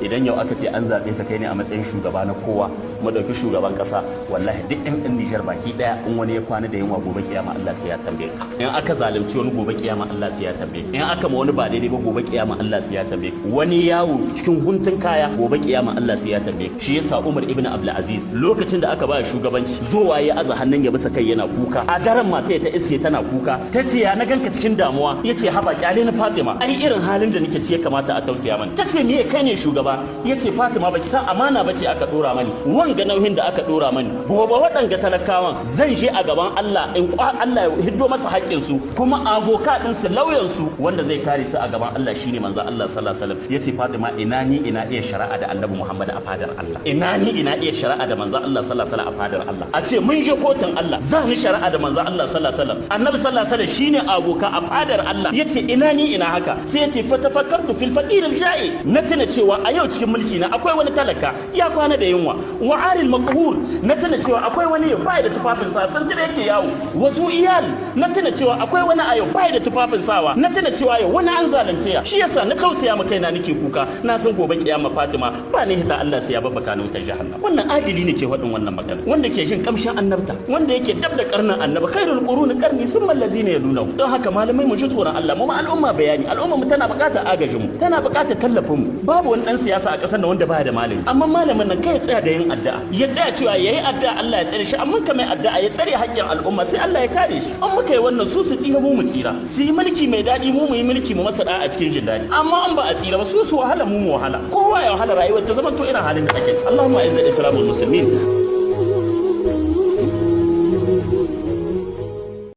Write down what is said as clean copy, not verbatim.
idan yau aka ce an zaɓe ka kai ne a matsayin shugaba na kowa mu ɗauki shugaban ƙasa wallahi duk ɗan Nijar baki ɗaya in wani ya kwana da yunwa gobe kiyama Allah sai ya tambaye ka in aka zalunci wani gobe kiyama Allah sai ya tambaye ka in aka ma wani ba daidai ba gobe kiyama Allah sai ya tambaye ka wani yawo cikin guntun kaya gobe kiyama Allah sai ya tambaye ka shi yasa Umar ibn Abdul Aziz lokacin da aka ba shugabanci zowa ya aza hannun ya bisa kai yana kuka a daren mata ta iske tana kuka tace ya na ganka cikin damuwa yace haba kyale na Fatima ai irin halin da nake ci ya kamata a tausaya mani tace me kai ne shugaba yace Fatima baki san amana bace aka dora mani wanga nauyin da aka dora mani gobe waɗanga talakawan zan je a gaban Allah in Allah ya hiddo masa haƙƙin su kuma avocat din su lauyan su wanda zai kare su a gaban Allah shine manzo Allah sallallahu alaihi wasallam yace Fatima ina ni ina iya shari'a da Annabi Muhammad a fadar Allah ina ni ina iya shari'a da manzo Allah sallallahu alaihi wasallam a fadar Allah a ce mun je kotun Allah za ni shari'a da manzo Allah sallallahu alaihi wasallam Annabi sallallahu alaihi wasallam shine avocat a fadar Allah yace ina ni ina haka sai yace fatafakkartu fil faqir al ja'i na tana cewa a yau cikin mulki na akwai wani talaka ya kwana da yunwa wa aril maqhur na tana cewa akwai wani ya bai da tufafin sa san tare yake yawo wasu iyal na tana cewa akwai wani a yau bai da tufafin sawa na tana cewa yau wani an zalunce ya shi yasa na tausaya ma kaina nake kuka na san gobe kiyama Fatima ba ne hita Allah sai ya babbaka ni wutar jahannam wannan adili ne ke faɗin wannan magana wanda ke jin kamshin annabta wanda yake dab da karnin annabi khairul quruni qarni summa allazina yaluna don haka malamai mu ji tsoron Allah mu al'umma bayani al'umma mu tana buƙatar agajin mu tana buƙatar tallafin mu babu wani dan siyasa a ƙasar nan wanda baya da malami amma malamin nan kai ya tsaya da yin addu'a ya tsaya cewa yayi addu'a Allah ya tsare shi amma kamar addu'a ya tsare haƙƙin al'umma sai Allah ya kare shi an muka yi wannan su tsira mu tsira su yi mulki mai daɗi mu yi mulki mu masa da'a a cikin jin daɗi amma an ba a tsira ba su wahala mu wahala kowa ya wahala rayuwar ta zama to irin halin da ake Allahumma izzil islam wal muslimin